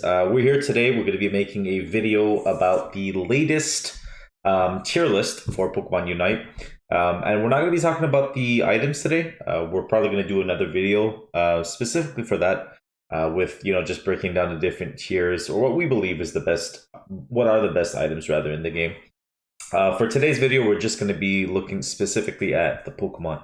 guys, we're here today. We're going to be making a video about the latest tier list for Pokemon Unite. And we're not going to be talking about the items today. We're probably going to do another video specifically for that with, just breaking down the different tiers or what we believe is the best, what are the best items rather in the game. For today's video, we're just going to be looking specifically at the Pokemon.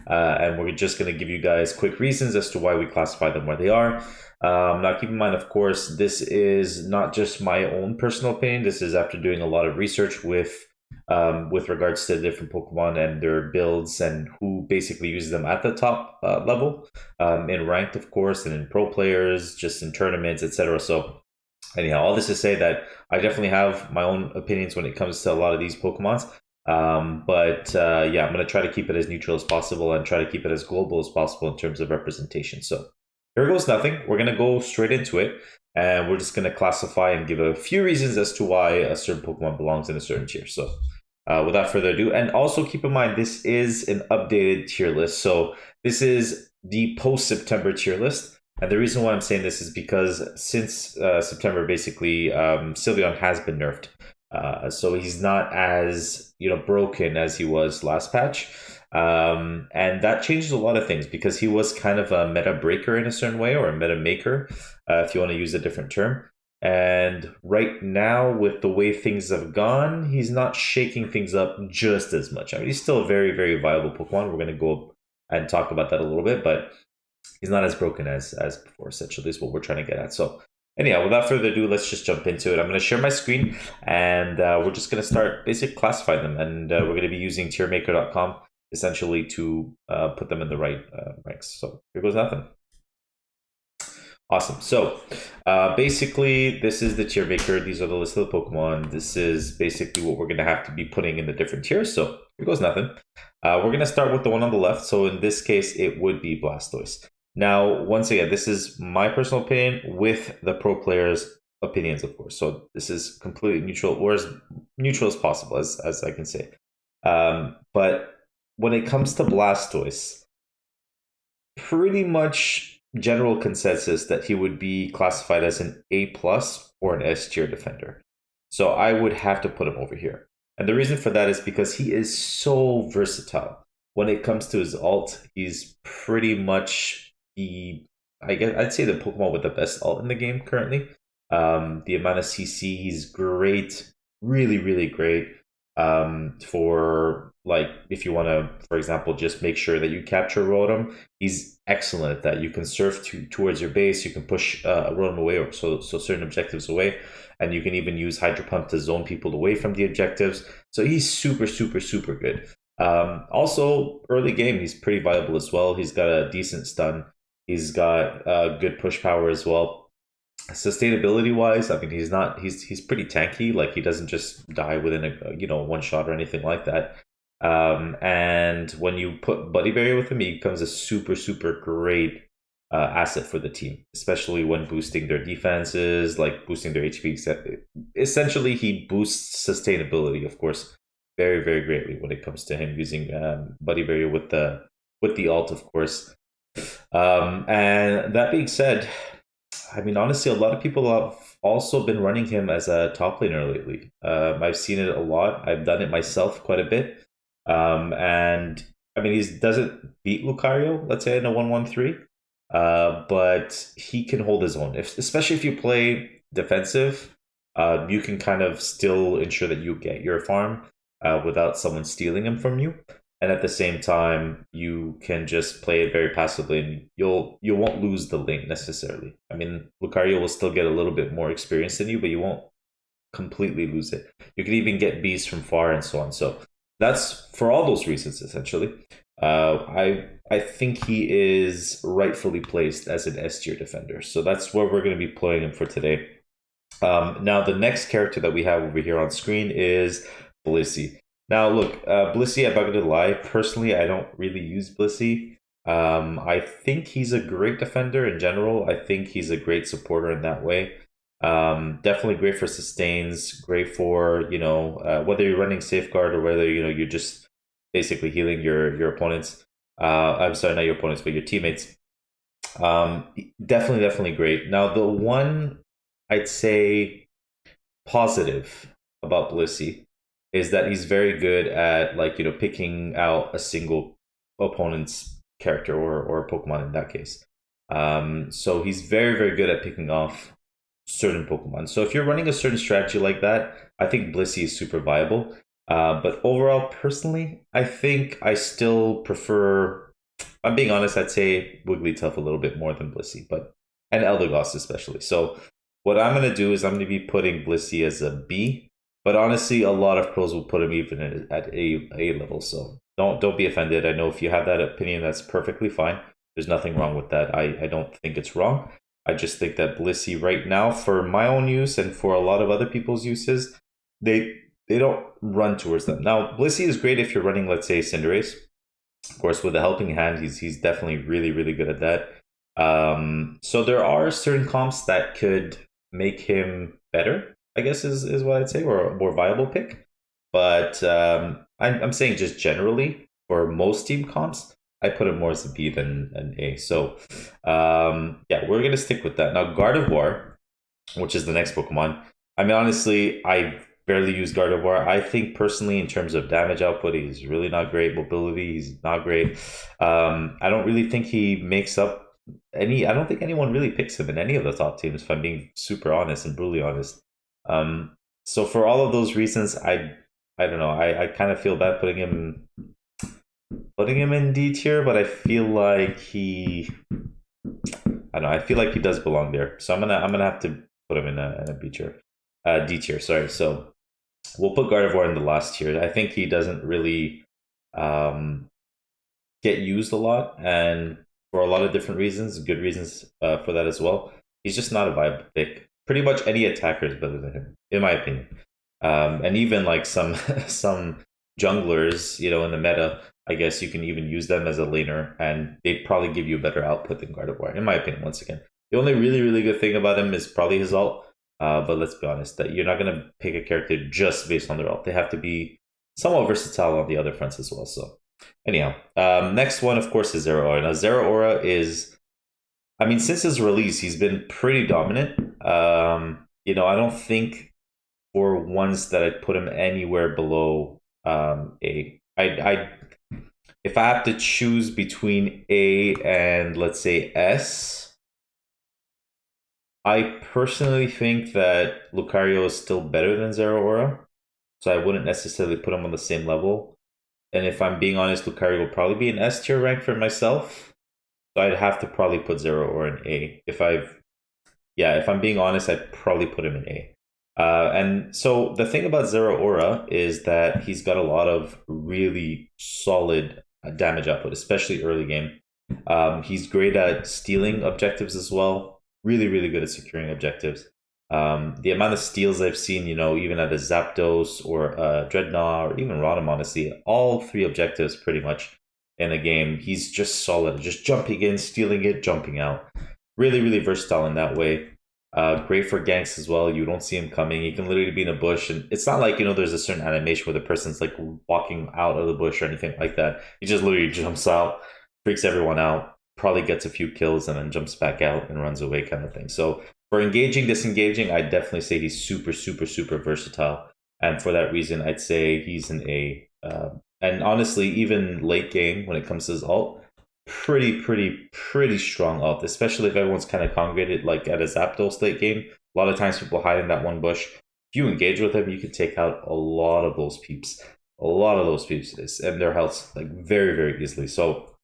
And we're just going to give you guys quick reasons as to why we classify them where they are. Now, keep in mind, of course, this is not just my own personal opinion. This is after doing a lot of research with regards to different Pokemon and their builds and who basically uses them at the top level, in ranked, of course, and in pro players, just in tournaments, etc. So, anyhow, all this to say that I definitely have my own opinions when it comes to a lot of these Pokemons. Yeah, I'm going to try to keep it as neutral as possible and try to keep it as global as possible in terms of representation. So here goes nothing. We're going to go straight into it, and we're just going to classify and give a few reasons as to why a certain Pokemon belongs in a certain tier. So without further ado, and also keep in mind, this is an updated tier list. So this is the post-September tier list. And the reason why I'm saying this is because since September, basically, SYLVEON has been nerfed. So he's not as broken as he was last patch, and that changes a lot of things because he was kind of a meta breaker in a certain way, or a meta maker, if you want to use a different term. And right now, with the way things have gone, he's not shaking things up just as much. I mean, he's still a very, very viable Pokemon. We're going to go and talk about that a little bit, but he's not as broken as before. Essentially, is what we're trying to get at. So anyhow, without further ado, let's just jump into it. I'm going to share my screen, and we're just going to start basically classifying them. And we're going to be using tiermaker.com essentially to put them in the right ranks. So here goes nothing. Awesome. So basically, this is the tier maker. These are the list of the Pokemon. This is basically what we're going to have to be putting in the different tiers. So here goes nothing. We're going to start with the one on the left. So in this case, it would be Blastoise. Now, once again, this is my personal opinion with the pro players' opinions, of course. So this is completely neutral, or as neutral as possible, as I can say. But when it comes to Blastoise, pretty much general consensus that he would be classified as an A plus or an S tier defender. So I would have to put him over here. And the reason for that is because he is so versatile. When it comes to his ult, he's pretty much I'd say the Pokemon with the best ult in the game currently. The amount of CC, he's great, really, really great. For like, if you want to, for example, just make sure that you capture Rotom, he's excellent at that. You can surf towards your base, you can push Rotom away, or so certain objectives away, and you can even use Hydro Pump to zone people away from the objectives. So he's super, super, super good. Also, early game, he's pretty viable as well. He's got a decent stun. He's got good push power as well. Sustainability wise, I mean, he's pretty tanky. Like, he doesn't just die within a one shot or anything like that. And when you put Buddy Barrier with him, he becomes a super, super great asset for the team, especially when boosting their defenses, like boosting their HP. Essentially, he boosts sustainability, of course, very, very greatly when it comes to him using Buddy Barrier with the ult, of course. And that being said, I mean, honestly, a lot of people have also been running him as a top laner lately. I've seen it a lot. I've done it myself quite a bit. And I mean, he doesn't beat Lucario, let's say, in a 1-1-3. But he can hold his own, especially if you play defensive. You can kind of still ensure that you get your farm without someone stealing him from you. And at the same time, you can just play it very passively, and you won't lose the lane necessarily. I mean, Lucario will still get a little bit more experience than you, but you won't completely lose it. You can even get bees from far and so on. So that's for all those reasons, essentially. I think he is rightfully placed as an S tier defender. So that's where we're going to be playing him for today. Now, the next character that we have over here on screen is Blissey. Now, look, Blissey, I'm not going to lie. Personally, I don't really use Blissey. I think he's a great defender in general. I think he's a great supporter in that way. Definitely great for sustains, great for, whether you're running Safeguard or whether, you're just basically healing your opponents. I'm sorry, not your opponents, but your teammates. Definitely great. Now, the one I'd say, positive about Blissey is that he's very good at, like, picking out a single opponent's character or Pokemon in that case. So he's very, very good at picking off certain Pokemon. So if you're running a certain strategy like that, I think Blissey is super viable. But overall, personally, I think I still prefer, if I'm being honest, I'd say Wigglytuff a little bit more than Blissey, but and Eldegoss especially. So what I'm going to do is I'm going to be putting Blissey as a B, but honestly, a lot of pros will put him even at A level. So don't be offended. I know if you have that opinion, that's perfectly fine. There's nothing wrong with that. I don't think it's wrong. I just think that Blissey right now, for my own use and for a lot of other people's uses, they don't run towards them. Now, Blissey is great if you're running, let's say, Cinderace. Of course, with a helping hand, he's definitely really, really good at that. So there are certain comps that could make him better, I guess is what I'd say, or a more viable pick. But I'm saying just generally, for most team comps, I put him more as a B than an A. So yeah, we're going to stick with that. Now, Gardevoir, which is the next Pokemon. I mean, honestly, I barely use Gardevoir. I think personally, in terms of damage output, he's really not great. Mobility, he's not great. I don't really think he makes up I don't think anyone really picks him in any of the top teams, if I'm being super honest and brutally honest. So for all of those reasons, I don't know. I kind of feel bad putting him in D tier, but I feel like I don't know. I feel like he does belong there. So I'm gonna have to put him in a B tier, D tier. Sorry. So we'll put Gardevoir in the last tier. I think he doesn't really get used a lot, and for a lot of different reasons, good reasons for that as well. He's just not a viable pick. Pretty much any attacker is better than him, in my opinion. And even like some some junglers, in the meta, I guess you can even use them as a laner, and they'd probably give you a better output than Gardevoir, in my opinion. Once again, the only really, really good thing about him is probably his ult. But let's be honest, that you're not gonna pick a character just based on their ult. They have to be somewhat versatile on the other fronts as well. So anyhow, next one, of course, is Zero Aura. Now, Zero Aura is, I mean, since his release, he's been pretty dominant. I don't think for once that I'd put him anywhere below A. If I have to choose between A and, let's say, S, I personally think that Lucario is still better than Zero Aura, so I wouldn't necessarily put him on the same level. And if I'm being honest, Lucario will probably be an S tier rank for myself. So I'd have to probably put Zero or an A. If I'm being honest, I'd probably put him in A. And so the thing about Zero Aura is that he's got a lot of really solid damage output, especially early game. He's great at stealing objectives as well. Really, really good at securing objectives. The amount of steals I've seen, even at a Zapdos or a Dreadnought or even Rotom, honestly, all three objectives pretty much in a game, he's just solid, just jumping in, stealing it, jumping out. Really, really versatile in that way. Great for ganks as well. You don't see him coming. He can literally be in a bush, and it's not like there's a certain animation where the person's like walking out of the bush or anything like that. He just literally jumps out, freaks everyone out, probably gets a few kills, and then jumps back out and runs away, kind of thing. So for engaging, disengaging, I'd definitely say he's super, super, super versatile, and for that reason, I'd say he's an A. And honestly, even late game when it comes to his ult, pretty strong ult, especially if everyone's kind of congregated like at a Zapdos late game. A lot of times people hide in that one bush. If you engage with him, you can take out a lot of those peeps. And their health like very, very easily. So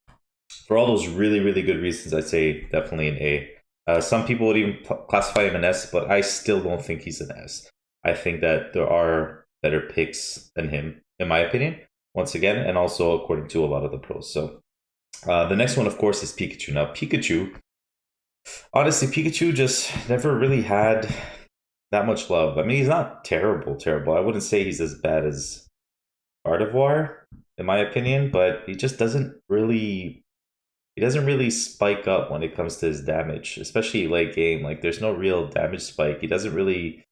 for all those really, really good reasons, I'd say definitely an A. Some people would even classify him an S, but I still don't think he's an S. I think that there are better picks than him, in my opinion, once again, and also according to a lot of the pros. So the next one, of course, is Pikachu. Now, honestly, Pikachu just never really had that much love. I mean, he's not terrible. I wouldn't say he's as bad as Gardevoir, in my opinion, but he just doesn't really spike up when it comes to his damage, especially late game. Like, there's no real damage spike. He doesn't really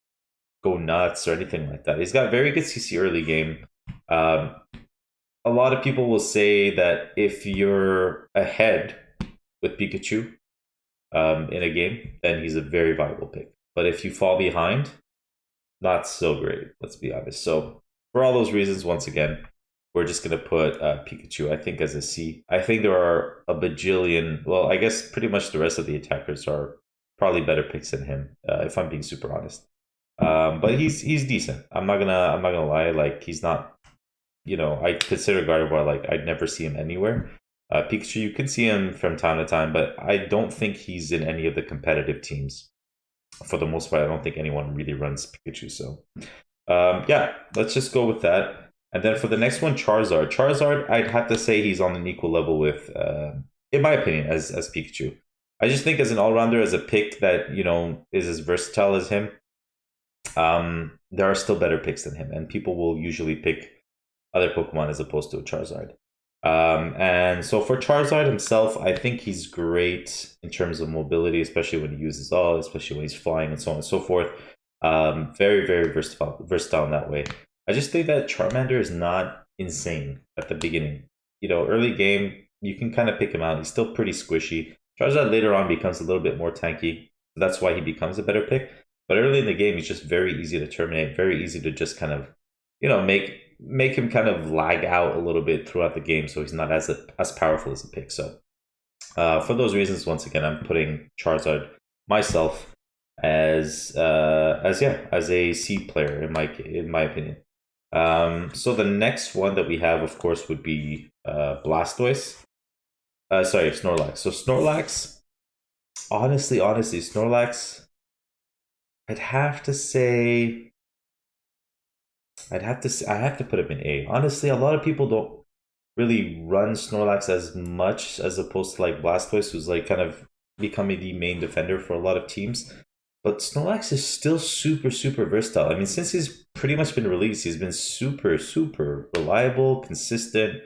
go nuts or anything like that. He's got very good CC early game. A lot of people will say that if you're ahead with Pikachu in a game, then he's a very viable pick. but if you fall behind, not so great, let's be honest. So for all those reasons, once again, we're just going to put Pikachu, I think, as a C. I think there are a bajillion, well, I guess pretty much the rest of the attackers are probably better picks than him, if I'm being super honest. But he's decent. I'm not gonna lie. Like, he's not, I consider Gardevoir, like, I'd never see him anywhere. Pikachu, you can see him from time to time, but I don't think he's in any of the competitive teams. For the most part, I don't think anyone really runs Pikachu. So, yeah, let's just go with that. And then for the next one, Charizard. Charizard, I'd have to say he's on an equal level with, in my opinion, as Pikachu. I just think as an all-rounder, as a pick that, is as versatile as him, there are still better picks than him. And people will usually pick other Pokemon as opposed to a Charizard. And so for Charizard himself, I think he's great in terms of mobility, especially when he uses all, especially when he's flying and so on and so forth. Very, very versatile in that way. I just think that Charmander is not insane at the beginning. Early game, you can kind of pick him out. He's still pretty squishy. Charizard later on becomes a little bit more tanky. That's why he becomes a better pick. But early in the game, he's just very easy to terminate, very easy to just kind of, make him kind of lag out a little bit throughout the game, so he's not as powerful as a pick. So for those reasons, once again, I'm putting Charizard myself as a C player in my opinion. So the next one that we have, of course, would be Blastoise. Snorlax. So Snorlax, honestly, Snorlax, I have to put him in A. Honestly, a lot of people don't really run Snorlax as much as opposed to like Blastoise, who's like kind of becoming the main defender for a lot of teams. But Snorlax is still super, super versatile. I mean, since he's pretty much been released, he's been super, super reliable, consistent.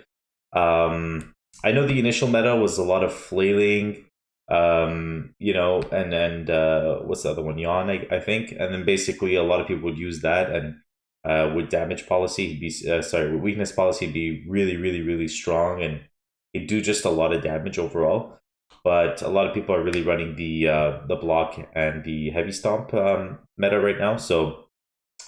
I know the initial meta was a lot of flailing, and what's the other one? Yawn, I think. And then basically a lot of people would use that, and with damage policy, with weakness policy, he'd be really, really, really strong, and he'd do just a lot of damage overall. But a lot of people are really running the block and the heavy stomp meta right now. So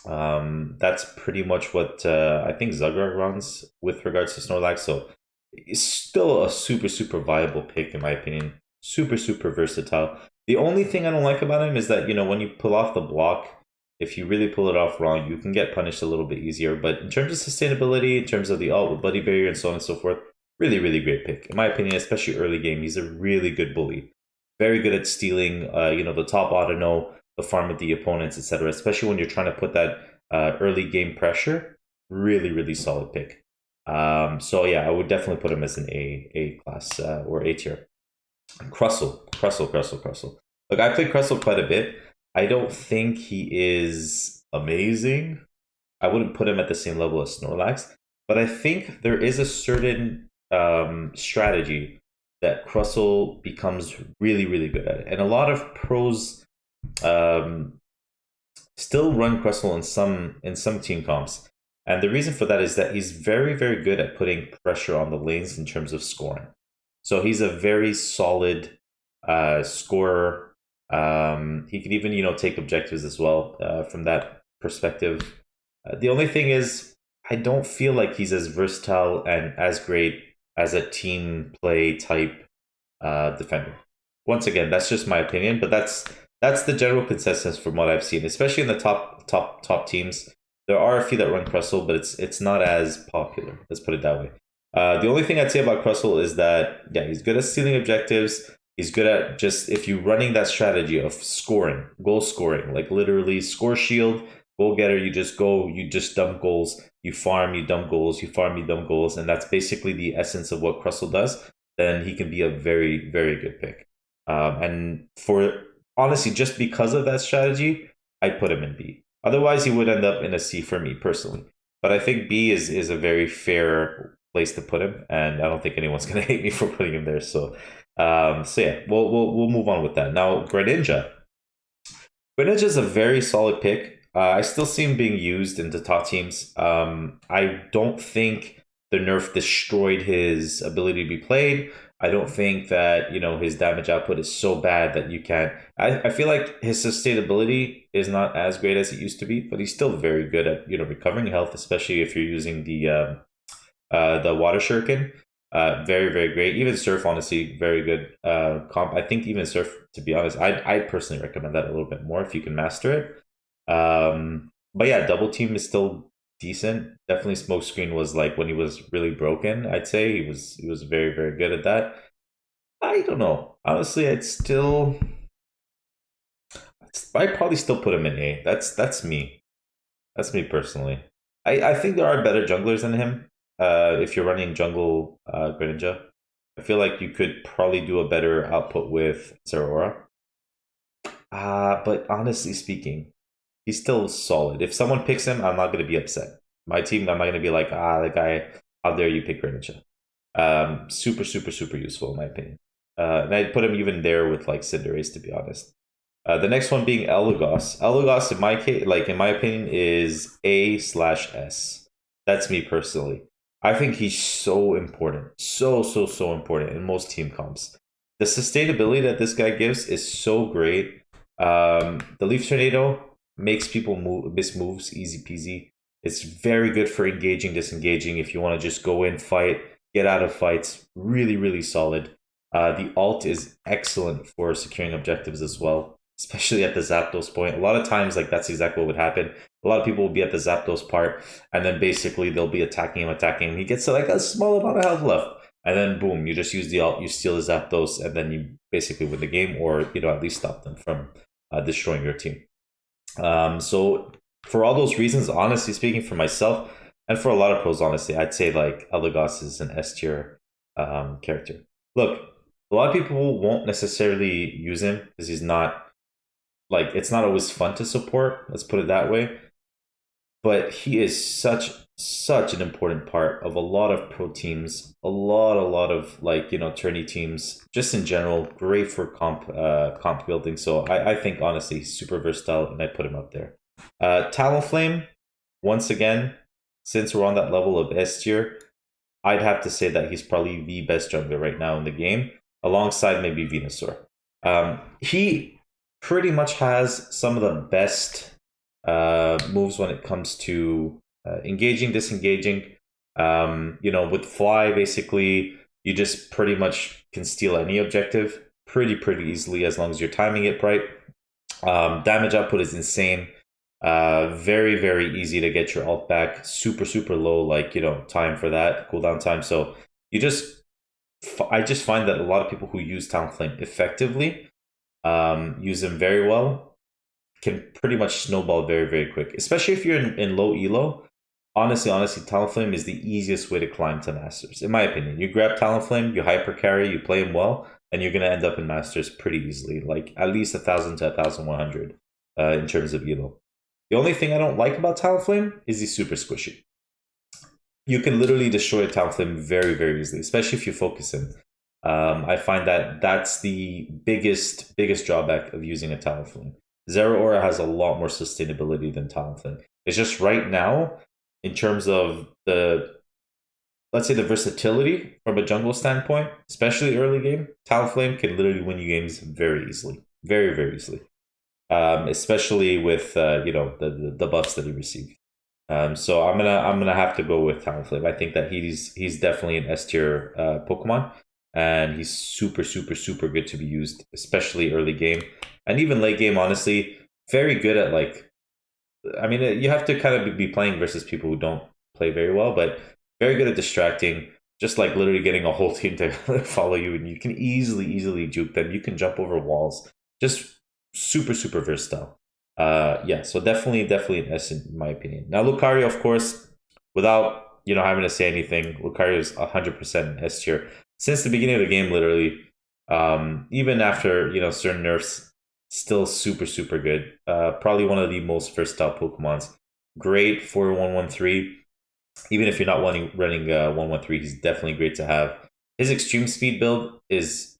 that's pretty much what I think Zugger runs with regards to Snorlax. So it's still a super, super viable pick in my opinion. Super, super versatile. The only thing I don't like about him is that, when you pull off the block, if you really pull it off wrong, you can get punished a little bit easier. But in terms of sustainability, in terms of the ult with Buddy Barrier and so on and so forth, really, really great pick. In my opinion, especially early game, he's a really good bully. Very good at stealing, the top auto, the farm of the opponents, etc. Especially when you're trying to put that early game pressure. Really, really solid pick. So yeah, I would definitely put him as an A class or A tier. Crustle. Look, I played Crustle quite a bit. I don't think he is amazing. I wouldn't put him at the same level as Snorlax, but I think there is a certain strategy that Crustle becomes really, really good at. And a lot of pros still run Crustle in some team comps. And the reason for that is that he's very, very good at putting pressure on the lanes in terms of scoring. So he's a very solid scorer. He can even, take objectives as well from that perspective. The only thing is, I don't feel like he's as versatile and as great as a team play type defender. Once again, that's just my opinion, but that's the general consensus from what I've seen, especially in the top teams. There are a few that run Crustle, but it's not as popular. Let's put it that way. The only thing I'd say about Crustle is that, yeah, he's good at stealing objectives. He's good at just, if you're running that strategy of scoring, goal scoring, like literally score shield, goal getter, you just go, you just dump goals, you farm, you dump goals, you farm, you dump goals, and that's basically the essence of what Crustle does, then he can be a very, very good pick. And for, honestly, just because of that strategy, I put him in B. Otherwise, he would end up in a C for me personally. But I think B is a very fair place to put him, and I don't think anyone's going to hate me for putting him there. So yeah, we'll move on with that. Now, Greninja. Greninja is a very solid pick. I still see him being used in the top teams. I don't think the nerf destroyed his ability to be played. I don't think that, you know, his damage output is so bad that you can't. I feel like his sustainability is not as great as it used to be, but he's still very good at, you know, recovering health, especially if you're using the water shuriken. Very, very great. Even Surf, honestly, very good comp. I think even Surf, to be honest, I personally recommend that a little bit more if you can master it. But yeah, Double Team is still decent. Definitely Smokescreen was like when he was really broken, I'd say. He was very, very good at that. I don't know. Honestly, I'd probably still put him in A. That's me. That's me personally. I think there are better junglers than him. If you're running jungle Greninja, I feel like you could probably do a better output with Zeraora. But honestly speaking, he's still solid. If someone picks him, I'm not going to be upset. My team, I'm not going to be like, the guy, how dare you pick Greninja. Super, super, super useful in my opinion. And I'd put him even there with like Cinderace, to be honest. The next one being Elegance. Elegance, in my case, like in my opinion, is A/S. That's me personally. I think he's so important, so important in most team comps. The sustainability that this guy gives is so great. The Leaf Tornado makes people miss moves easy peasy. It's very good for engaging, disengaging. If you want to just go in, fight, get out of fights, really, really solid. The ult is excellent for securing objectives as well, especially at the Zapdos point. A lot of times, like that's exactly what would happen. A lot of people will be at the Zapdos part, and then basically they'll be attacking him. He gets to like a small amount of health left, and then boom, you just use the ult, you steal the Zapdos, and then you basically win the game, or you know at least stop them from destroying your team. So for all those reasons, honestly speaking, for myself and for a lot of pros, honestly, I'd say like Elagos is an S tier character. Look, a lot of people won't necessarily use him because he's not like it's not always fun to support. Let's put it that way. But he is such an important part of a lot of pro teams, a lot of like tourney teams, just in general. Great for comp building. So I think honestly he's super versatile, and I put him up there. Talonflame, once again, since we're on that level of S tier, I'd have to say that he's probably the best jungler right now in the game, alongside maybe Venusaur. He pretty much has some of the best moves when it comes to engaging, disengaging. With Fly, basically, you just pretty much can steal any objective pretty easily as long as you're timing it right. Damage output is insane. Very easy to get your ult back. Super low, like time for that cooldown time. So I just find that a lot of people who use Talonflame effectively use them very well, can pretty much snowball very quick, especially if you're in low elo. Honestly, Talonflame is the easiest way to climb to Masters, in my opinion. You grab Talonflame, you hyper carry, you play him well, and you're going to end up in Masters pretty easily, like at least 1,000 to 1,100 in terms of elo. The only thing I don't like about Talonflame is he's super squishy. You can literally destroy a Talonflame very easily, especially if you focus him. I find that that's the biggest drawback of using a Talonflame. Zeraora has a lot more sustainability than Talonflame. It's just right now, in terms of let's say the versatility from a jungle standpoint, especially early game, Talonflame can literally win you games very easily, very easily. Especially with the buffs that he received. So I'm gonna have to go with Talonflame. I think that he's definitely an S tier Pokemon, and he's super good to be used, especially early game. And even late game, honestly, very good at you have to kind of be playing versus people who don't play very well, but very good at distracting, just like literally getting a whole team to follow you, and you can easily juke them. You can jump over walls. Just super versatile. So definitely an S in my opinion. Now Lucario, of course, without having to say anything, Lucario is 100% S tier since the beginning of the game, literally. Even after certain nerfs, still super good. Probably one of the most versatile Pokemons. Great for 113. Even if you're not running 113, he's definitely great to have. His extreme speed build is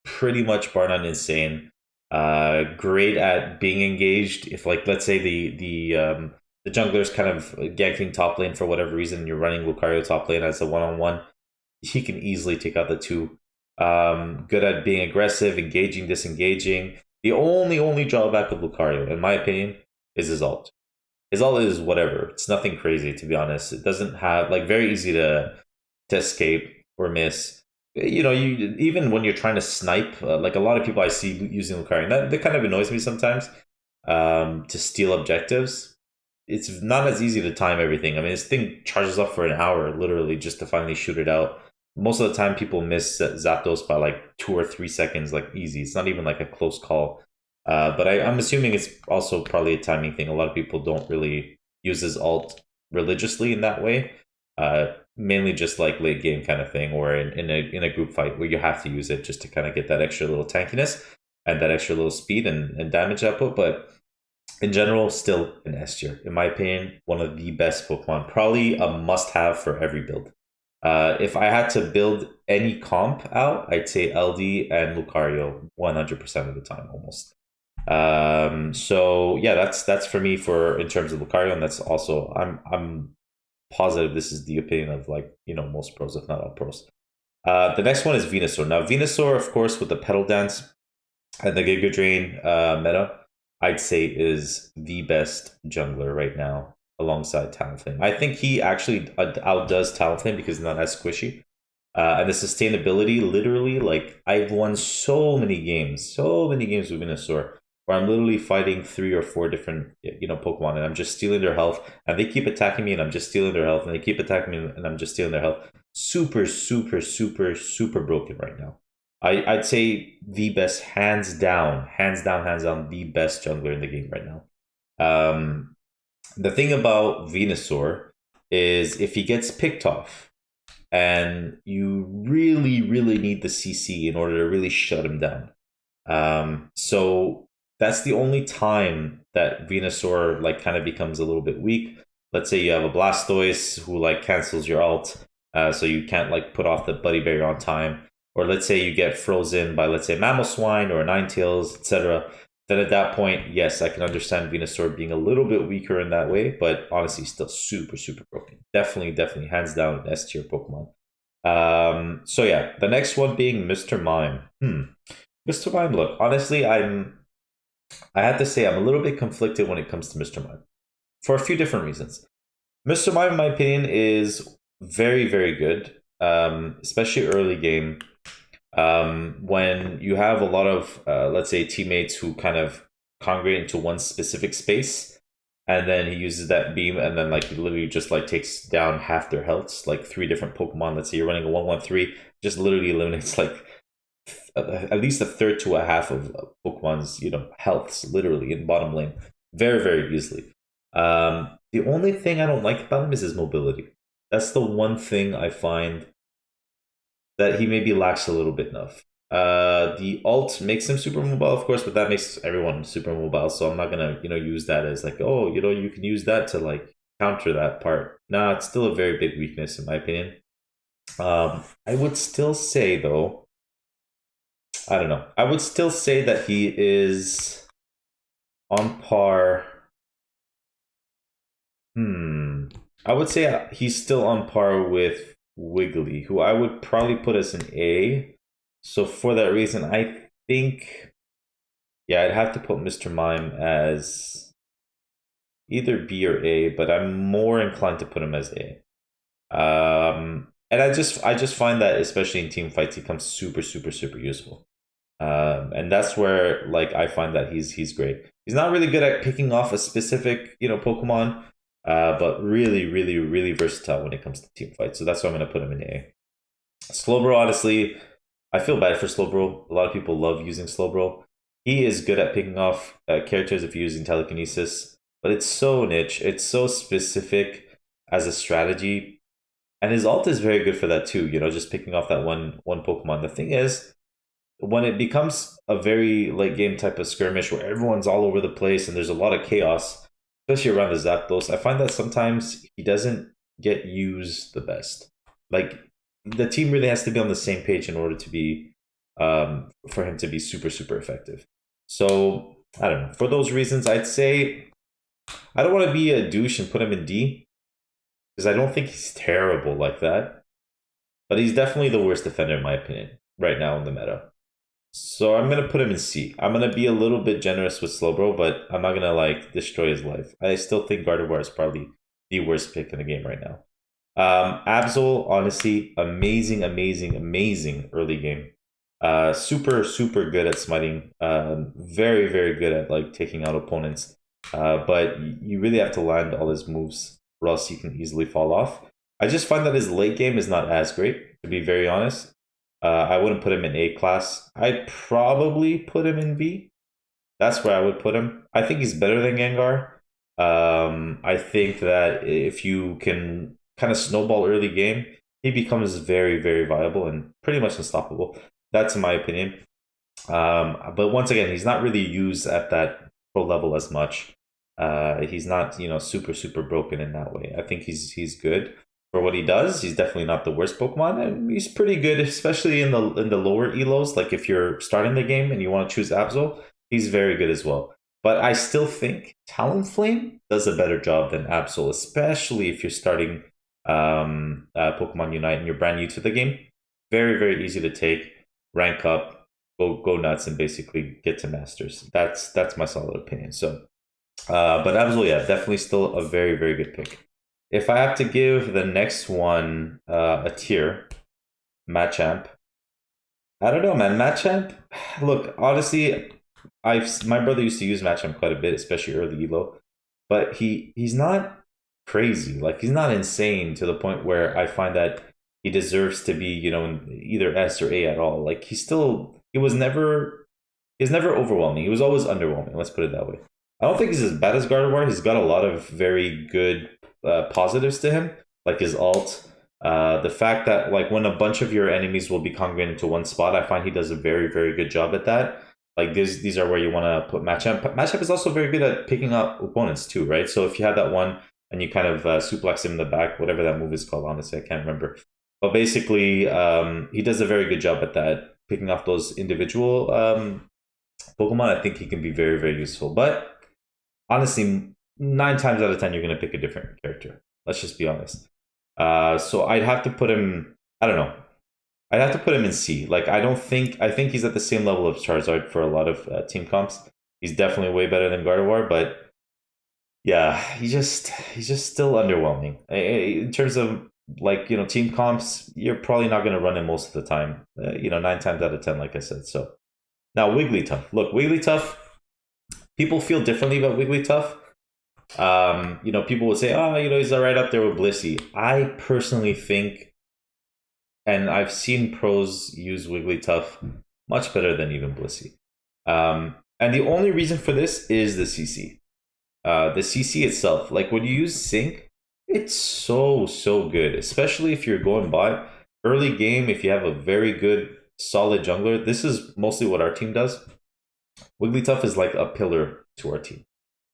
pretty much bar none insane. Great at being engaged. If let's say the jungler's kind of ganking top lane for whatever reason, you're running Lucario top lane as a one-on-one, he can easily take out the two. Good at being aggressive, engaging, disengaging. The only drawback of Lucario, in my opinion, is his ult. His ult is whatever. It's nothing crazy, to be honest. It doesn't have like very easy to escape or miss. You know, you even when you're trying to snipe, like a lot of people I see using Lucario, and that kind of annoys me sometimes. To steal objectives, it's not as easy to time everything. I mean, this thing charges up for an hour, literally, just to finally shoot it out. Most of the time, people miss Zapdos by like 2 or 3 seconds, like easy. It's not even like a close call. But I'm assuming it's also probably a timing thing. A lot of people don't really use his ult religiously in that way. Mainly just like late game kind of thing, or in a group fight where you have to use it just to kind of get that extra little tankiness and that extra little speed and damage output. But in general, still an S tier. In my opinion, one of the best Pokemon. Probably a must-have for every build. If I had to build any comp out, I'd say LD and Lucario 100% of the time, almost. So yeah, that's for me for in terms of Lucario, and that's also I'm positive this is the opinion of like most pros, if not all pros. The next one is Venusaur. Now Venusaur, of course, with the Petal Dance and the Giga Drain meta, I'd say is the best jungler right now alongside Talonflame. I think he actually outdoes Talonflame because he's not as squishy. And the sustainability, literally, like I've won so many games with Venusaur, where I'm literally fighting 3 or 4 different, Pokemon, and I'm just stealing their health, and they keep attacking me, and I'm just stealing their health, and they keep attacking me, and I'm just stealing their health. Super, super, super, super broken right now. I'd say the best, hands down, the best jungler in the game right now. The thing about Venusaur is if he gets picked off, and you really, really need the CC in order to really shut him down. So that's the only time that Venusaur like kind of becomes a little bit weak. Let's say you have a Blastoise who like cancels your ult, so you can't like put off the Buddy Berry on time. Or let's say you get frozen by, let's say, Swine or Ninetales, etc. Then at that point, yes, I can understand Venusaur being a little bit weaker in that way, but honestly, still super, super broken. Definitely, hands down, an S tier Pokemon. So yeah, the next one being Mr. Mime. Mr. Mime, look, honestly, I have to say I'm a little bit conflicted when it comes to Mr. Mime for a few different reasons. Mr. Mime, in my opinion, is very, very good, especially early game. When you have a lot of, let's say, teammates who kind of congregate into one specific space, and then he uses that beam, and then like he literally just like takes down half their healths, like 3 different Pokemon. Let's say you're running a 1-1-3, just literally eliminates like at least a third to a half of Pokemon's healths, literally in bottom lane, very, very easily. The only thing I don't like about him is his mobility. That's the one thing I find that he maybe lacks a little bit of. The ult makes him super mobile, of course, but that makes everyone super mobile. So I'm not gonna, use that as like, oh, you can use that to like counter that part. Nah, it's still a very big weakness in my opinion. I would still say though, I don't know. I would still say that he is on par. I would say he's still on par with Wiggly, who I would probably put as an A. So for that reason, I think, yeah, I'd have to put Mr. Mime as either B or A, but I'm more inclined to put him as A. And I just find that especially in team fights, he becomes super, super, super useful. And that's where like I find that he's great. He's not really good at picking off a specific Pokemon, but really, really, really versatile when it comes to team fights. So that's why I'm going to put him in A. Slowbro, honestly, I feel bad for Slowbro. A lot of people love using Slowbro. He is good at picking off characters if you're using telekinesis, but it's so niche. It's so specific as a strategy, and his ult is very good for that too. Just picking off that one Pokemon. The thing is, when it becomes a very late game type of skirmish where everyone's all over the place and there's a lot of chaos, especially around the Zapdos, I find that sometimes he doesn't get used the best. Like the team really has to be on the same page in order to be for him to be super, super effective. So I don't know. For those reasons, I'd say I don't want to be a douche and put him in D, because I don't think he's terrible like that. But he's definitely the worst defender in my opinion. right now in the meta. So I'm gonna put him in C. I'm gonna be a little bit generous with Slowbro, but I'm not gonna like destroy his life. I still think Gardevoir is probably the worst pick in the game right now. Absol, honestly, amazing, amazing, amazing early game. Super, super good at smiting. Very, very good at like taking out opponents. But you really have to land all his moves, or else you can easily fall off. I just find that his late game is not as great, to be very honest. I wouldn't put him in A class. I'd probably put him in B. That's where I would put him. I think he's better than Gengar. I think that if you can kind of snowball early game, he becomes very, very viable and pretty much unstoppable. That's my opinion. But once again, he's not really used at that pro level as much. He's not, super, super broken in that way. I think he's good for what he does. He's definitely not the worst Pokemon, and he's pretty good, especially in the lower elos. Like if you're starting the game and you want to choose Absol, he's very good as well. But I still think Talonflame does a better job than Absol, especially if you're starting Pokemon Unite and you're brand new to the game. Very, very easy to take, rank up, go nuts, and basically get to Masters. That's my solid opinion. So, but Absol, yeah, definitely still a very, very good pick. If I have to give the next one a tier, Machamp. I don't know, man. Machamp. Look, honestly, my brother used to use Machamp quite a bit, especially early elo, but he's not crazy. Like he's not insane to the point where I find that he deserves to be, either S or A at all. Like he was never overwhelming. He was always underwhelming. Let's put it that way. I don't think he's as bad as Gardevoir. He's got a lot of very good positives to him, like his ult. The fact that like when a bunch of your enemies will be congregated into one spot, I find he does a very, very good job at that. Like these are where you want to put Machamp. Machamp is also very good at picking up opponents too, right? So if you have that one and you kind of suplex him in the back, whatever that move is called, honestly, I can't remember. But basically, he does a very good job at that, picking off those individual Pokemon. I think he can be very, very useful. But honestly, 9 times out of 10, you're going to pick a different character. Let's just be honest. So I'd have to put him, I don't know. I'd have to put him in C. Like, I think he's at the same level of Charizard for a lot of team comps. He's definitely way better than Gardevoir, but yeah, he's just still underwhelming. In terms of, like, team comps, you're probably not going to run him most of the time. 9 times out of 10, like I said. So now Wigglytuff. Look, Wigglytuff, people feel differently about Wigglytuff. People would say, oh, he's right up there with Blissey. I personally think, and I've seen pros use Wigglytuff much better than even Blissey. And the only reason for this is the CC. The CC itself, like when you use Sync, it's so, so good, especially if you're going by early game. If you have a very good, solid jungler, this is mostly what our team does. Wigglytuff is like a pillar to our team.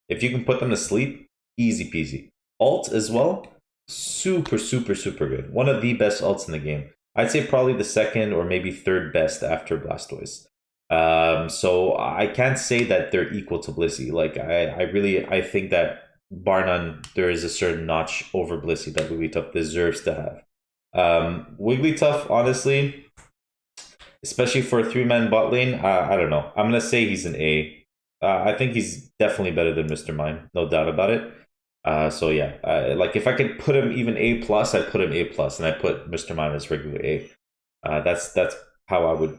If you can put them to sleep, easy peasy. Ult as well, super, super, super good. One of the best ults in the game. I'd say probably the second or maybe third best after Blastoise. So I can't say that they're equal to Blissey. Like I think that bar none, there is a certain notch over Blissey that Wigglytuff deserves to have. Wigglytuff, honestly, especially for a 3-man bot lane, I don't know. I'm gonna say he's an A. I think he's definitely better than Mr. Mime, no doubt about it. So yeah, like if I could put him even A plus, I'd put him A plus, and I put Mr. Mime as regular A. That's how I would,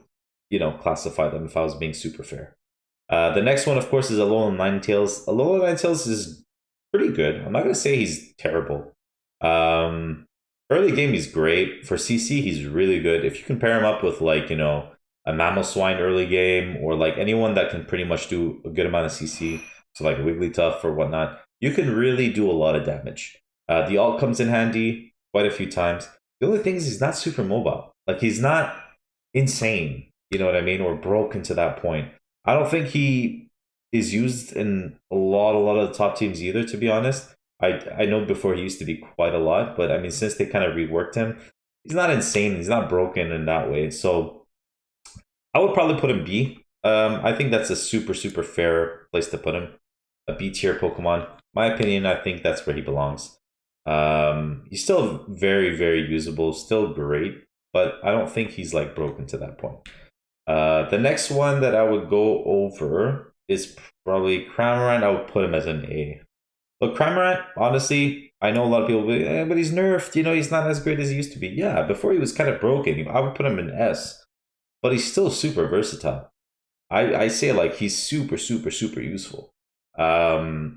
classify them if I was being super fair. The next one, of course, is Alolan Ninetales. Alolan Ninetales is pretty good. I'm not gonna say he's terrible. Early game, he's great. For CC, he's really good. If you compare him up with like, a Mamoswine early game, or like anyone that can pretty much do a good amount of CC, so like Wigglytuff or whatnot, you can really do a lot of damage. The ult comes in handy quite a few times. The only thing is he's not super mobile. Like he's not insane, you know what I mean, or broken to that point. I don't think he is used in a lot of the top teams either, to be honest. I know before he used to be quite a lot, but I mean, since they kind of reworked him, he's not insane. He's not broken in that way. So I would probably put him B. I think that's a super, super fair place to put him. A B tier Pokemon. My opinion, I think that's where he belongs. He's still very, very usable, still great. but I don't think he's like broken to that point. The next one that I would go over is probably Cramer. I would put him as an A. Look, Cramer, honestly, I know a lot of people will be, but he's nerfed. You know, he's not as great as he used to be. Yeah, before he was kind of broken. I would put him in S, but he's still super versatile. I say like he's super, super, super useful.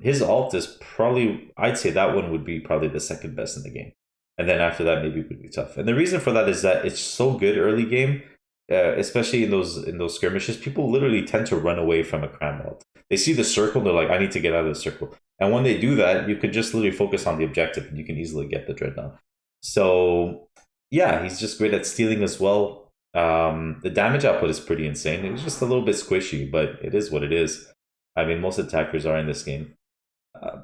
His ult is probably, I'd say that one would be probably the second best in the game. And then after that, maybe it would be tough. And the reason for that is that it's so good early game, especially in those skirmishes. People literally tend to run away from a Cram ult. They see the circle, they're like, I need to get out of the circle. And when they do that, you could just literally focus on the objective and you can easily get the Dreadnought. So yeah, he's just great at stealing as well. The damage output is pretty insane. It was just a little bit squishy, but it is what it is. I mean, most attackers are in this game.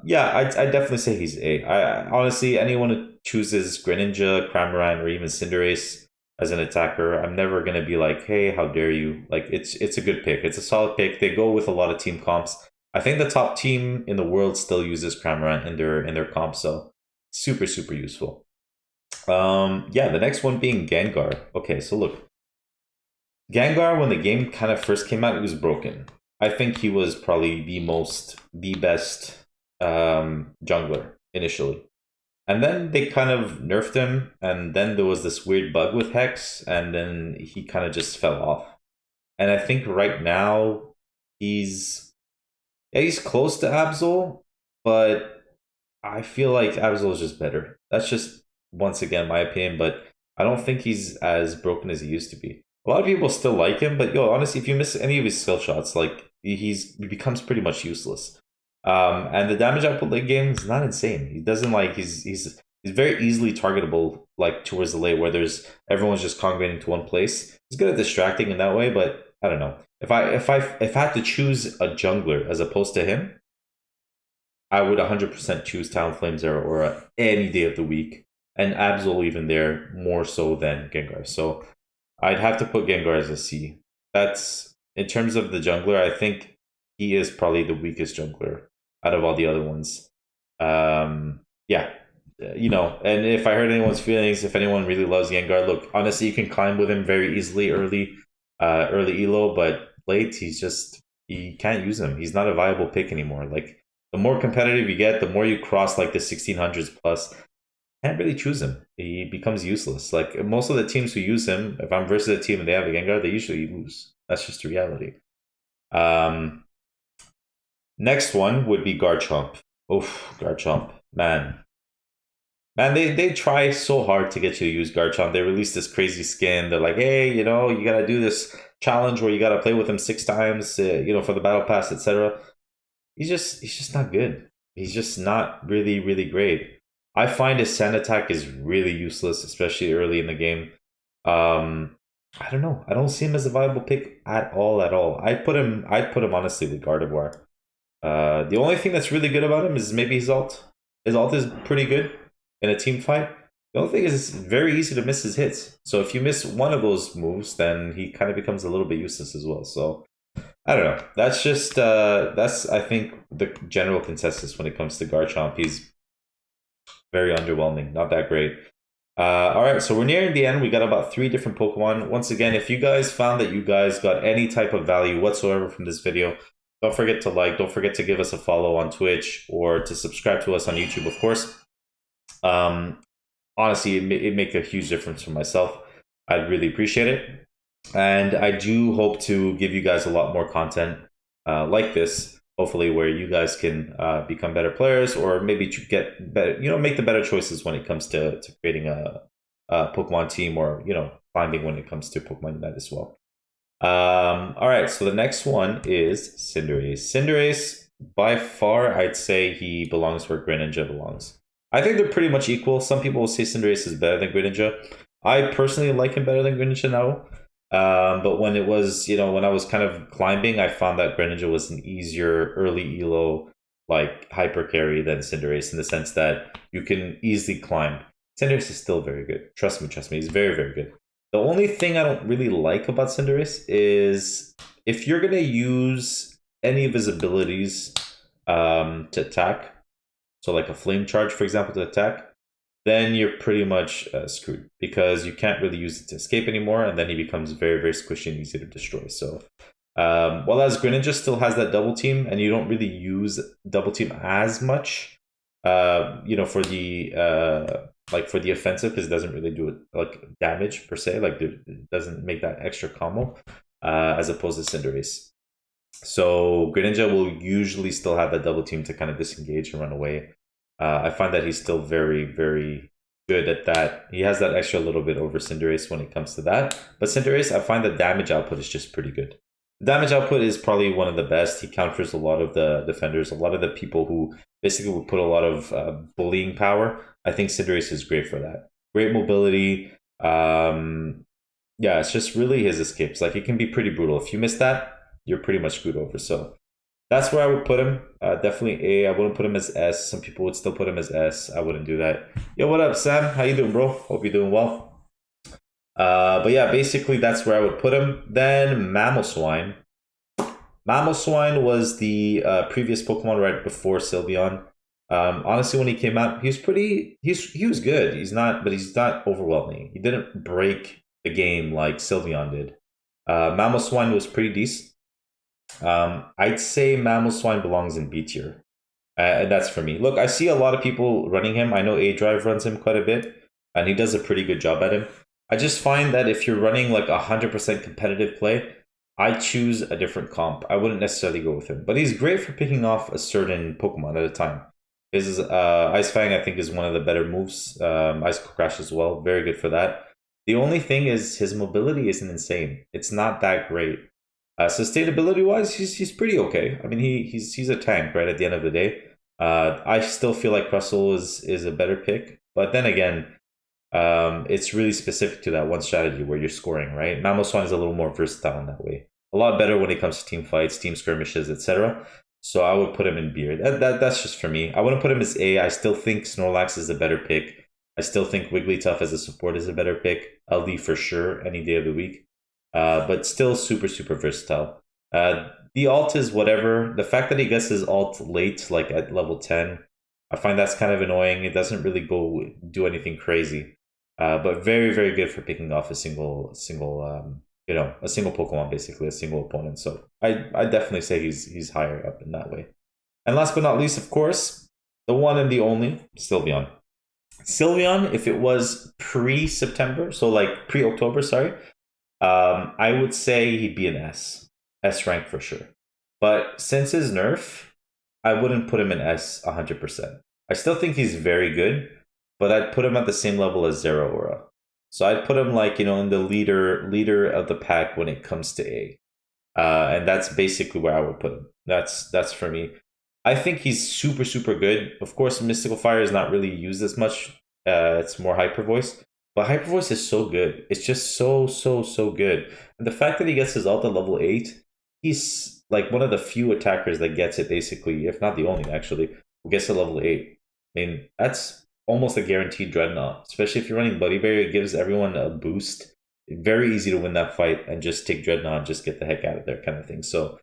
Yeah, I'd definitely say he's A. Honestly, anyone who chooses Greninja, Cramer, or even Cinderace as an attacker, I'm never gonna be like, hey, how dare you? Like, it's a good pick. It's a solid pick. They go with a lot of team comps. I think the top team in the world still uses Cramer in their comp, so super, super useful. Yeah, the next one being Gengar. Okay, so look, Gengar, when the game kind of first came out, it was broken. I think he was probably the best jungler initially. And then they kind of nerfed him, and then there was this weird bug with Hex, and then he kind of just fell off. And I think right now he's close to Absol, but I feel like Absol is just better. That's just once again my opinion, but I don't think he's as broken as he used to be. A lot of people still like him, but yo, honestly, if you miss any of his skill shots, like he becomes pretty much useless. And the damage output late game is not insane. He doesn't like he's very easily targetable, like towards the late where there's everyone's just congregating to one place. He's good at distracting in that way, but I don't know. If I had to choose a jungler as opposed to him, I would 100% choose Talonflame Zeraora any day of the week, and Absol even there more so than Gengar. So I'd have to put Gengar as a C. That's in terms of the jungler. I think he is probably the weakest jungler out of all the other ones. Yeah, you know. And if I hurt anyone's feelings, if anyone really loves Gengar, look, honestly, you can climb with him very easily early elo, but late you can't use him. He's not a viable pick anymore. Like the more competitive you get, the more you cross like the 1600s plus. Can't really choose him. He becomes useless. Like most of the teams who use him, if I'm versus a team and they have a Gengar, they usually lose. That's just the reality. Next one would be Garchomp. Oof, Garchomp. Man, they try so hard to get you to use Garchomp. They release this crazy skin. They're like, hey, you know, you gotta do this challenge where you gotta play with him 6 times, you know, for the battle pass, etc. He's just not good. He's just not really, really great. I find his sand attack is really useless, especially early in the game. I don't know. I don't see him as a viable pick at all. I'd put him honestly with Gardevoir. The only thing that's really good about him is maybe his ult. His ult is pretty good in a team fight. The only thing is it's very easy to miss his hits. So if you miss one of those moves, then he kind of becomes a little bit useless as well. So I don't know. That's just that's I think the general consensus when it comes to Garchomp. He's very underwhelming, not that great. All right, so we're nearing the end. We got about 3 different Pokemon. Once again, if you guys found that you guys got any type of value whatsoever from this video, don't forget to like, don't forget to give us a follow on Twitch or to subscribe to us on YouTube, of course. Honestly, it make a huge difference for myself. I'd really appreciate it. And I do hope to give you guys a lot more content like this, hopefully where you guys can become better players or maybe to get better, you know, make the better choices when it comes to creating a Pokemon team or, you know, climbing when it comes to Pokemon Unite as well. All right, so the next one is Cinderace. Cinderace, by far, I'd say he belongs where Greninja belongs. I think they're pretty much equal. Some people will say Cinderace is better than Greninja. I personally like him better than Greninja now. But when it was, you know, when I was kind of climbing, I found that Greninja was an easier early elo, like hyper carry than Cinderace in the sense that you can easily climb. Cinderace is still very good. Trust me, he's very, very good. The only thing I don't really like about Cinderace is if you're going to use any of his abilities to attack, so like a flame charge, for example, to attack, then you're pretty much screwed because you can't really use it to escape anymore, and then he becomes very, very squishy and easy to destroy. So, while as Greninja still has that double team, and you don't really use double team as much, for the for the offensive, because it doesn't really do it like damage per se, like it doesn't make that extra combo, as opposed to Cinderace. So Greninja will usually still have that double team to kind of disengage and run away. I find that he's still very, very good at that. He has that extra little bit over Cinderace when it comes to that. But Cinderace, I find the damage output is just pretty good. The damage output is probably one of the best. He counters a lot of the defenders, a lot of the people who basically would put a lot of bullying power. I think Cinderace is great for that. Great mobility. Yeah, it's just really his escapes. Like, it can be pretty brutal. If you miss that, you're pretty much screwed over. So that's where I would put him. Definitely A. I wouldn't put him as S. Some people would still put him as S. I wouldn't do that. Yo, what up, Sam? How you doing, bro? Hope you're doing well. But yeah, basically that's where I would put him. Then Mamoswine. Mamoswine was the previous Pokemon right before Sylveon. Honestly, when he came out, he was good. He's not overwhelming. He didn't break the game like Sylveon did. Mamoswine was pretty decent. I'd say Mamoswine belongs in B tier. And that's for me. Look, I see a lot of people running him. I know A-Drive runs him quite a bit, and he does a pretty good job at him. I just find that if you're running like 100% competitive play, I choose a different comp. I wouldn't necessarily go with him. But he's great for picking off a certain Pokemon at a time. His Ice Fang, I think, is one of the better moves. Ice Crash as well. Very good for that. The only thing is his mobility isn't insane. It's not that great. Sustainability wise, he's pretty okay. I mean, he's a tank, right? At the end of the day, I still feel like Russell is a better pick, but then again, it's really specific to that one strategy where you're scoring, right? Mamoswine is a little more versatile in that way. A lot better when it comes to team fights, team skirmishes, etc. So I would put him in B. That's just for me. I wouldn't put him as A. I still think Snorlax is a better pick. I still think Wigglytuff as a support is a better pick. LD for sure, any day of the week. But still super, super versatile. The alt is whatever. The fact that he gets his alt late, like at level 10, I find that's kind of annoying. It doesn't really do anything crazy. But very, very good for picking off a single Pokemon, basically, a single opponent. So I definitely say he's higher up in that way. And last but not least, of course, the one and the only, Sylveon. Sylveon, if it was pre-September, so like pre-October, sorry, I would say he'd be an S rank for sure. But since his nerf, I wouldn't put him in S 100%. I still think he's very good, but I'd put him at the same level as Zeraora. So I'd put him like, in the leader of the pack when it comes to A. And that's basically where I would put him. That's for me. I think he's super, super good. Of course, Mystical Fire is not really used as much. It's more Hyper Voice. But Hyper Voice is so good. It's just so, so, so good. And the fact that he gets his ult at level 8, he's like one of the few attackers that gets it, basically, if not the only, actually, who gets to level 8. I mean, that's almost a guaranteed Dreadnought. Especially if you're running Buddy Berry, it gives everyone a boost. Very easy to win that fight and just take Dreadnought and just get the heck out of there kind of thing. So,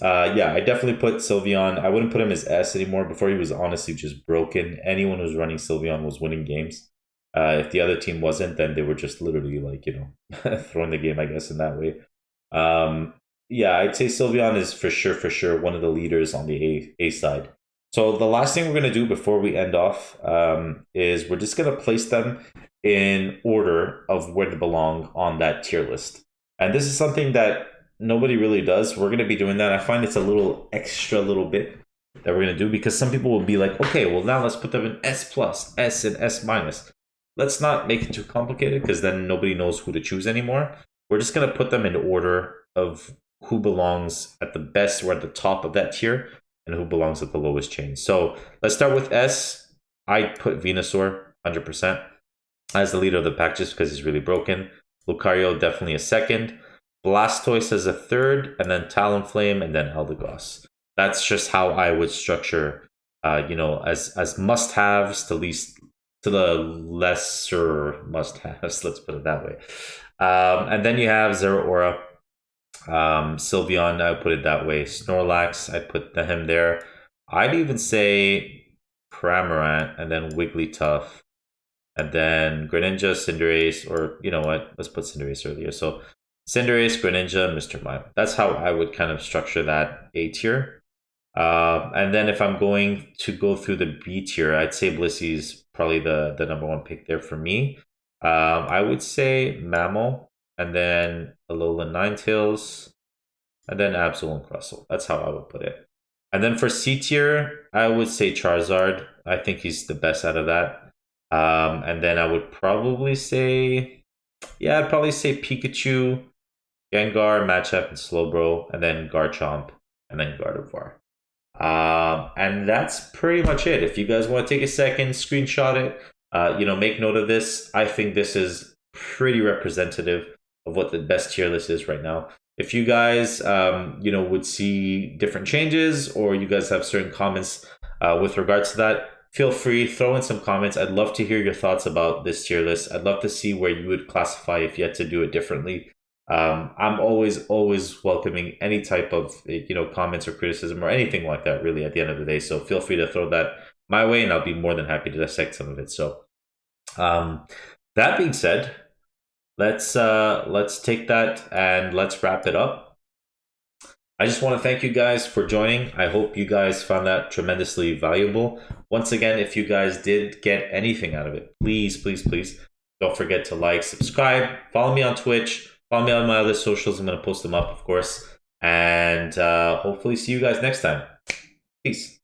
yeah, I definitely put Sylveon. I wouldn't put him as S anymore. Before, he was honestly just broken. Anyone who's running Sylveon was winning games. If the other team wasn't, then they were just literally like, throwing the game, I guess, in that way. Yeah, I'd say Sylveon is for sure one of the leaders on the A side. So the last thing we're going to do before we end off is we're just going to place them in order of where they belong on that tier list. And this is something that nobody really does. We're going to be doing that. I find it's a little bit that we're going to do, because some people will be like, okay, well, now let's put them in S+, S, and S-. Let's not make it too complicated, because then nobody knows who to choose anymore. We're just going to put them in order of who belongs at the best or at the top of that tier, and who belongs at the lowest chain. So let's start with S. I'd put Venusaur 100% as the leader of the pack, just because he's really broken. Lucario definitely a second. Blastoise as a third, and then Talonflame, and then Eldegoss. That's just how I would structure, as must-haves to the lesser must-haves. Let's put it that way. And then you have Zeraora. Sylveon, I would put it that way. Snorlax, I'd put him there. I'd even say Cramer and then Wigglytuff. and then Greninja, Cinderace, or you know what? Let's put Cinderace earlier. So Cinderace, Greninja, Mr. Mime. That's how I would kind of structure that A tier. And then if I'm going to go through the B tier, I'd say Blissey is probably the number one pick there for me. I would say Mammal, and then Alolan Ninetales, and then Absol and Crustle. That's how I would put it. And then for C tier, I would say Charizard. I think he's the best out of that. And then I would probably say, yeah, I'd probably say Pikachu, Gengar, Matchup, and Slowbro, and then Garchomp, and then Gardevoir. And that's pretty much it. If you guys want to take a second, screenshot it, make note of this. I think this is pretty representative of what the best tier list is right now. If you guys, would see different changes, or you guys have certain comments with regards to that, feel free, throw in some comments. I'd love to hear your thoughts about this tier list. I'd love to see where you would classify if you had to do it differently. I'm always welcoming any type of comments or criticism or anything like that, really, at the end of the day. So feel free to throw that my way, and I'll be more than happy to dissect some of it. So that being said, let's take that and let's wrap it up. I just want to thank you guys for joining. I hope you guys found that tremendously valuable. Once again, if you guys did get anything out of it, please don't forget to like, subscribe, follow me on Twitch, follow me on my other socials. I'm going to post them up, of course. And hopefully see you guys next time. Peace.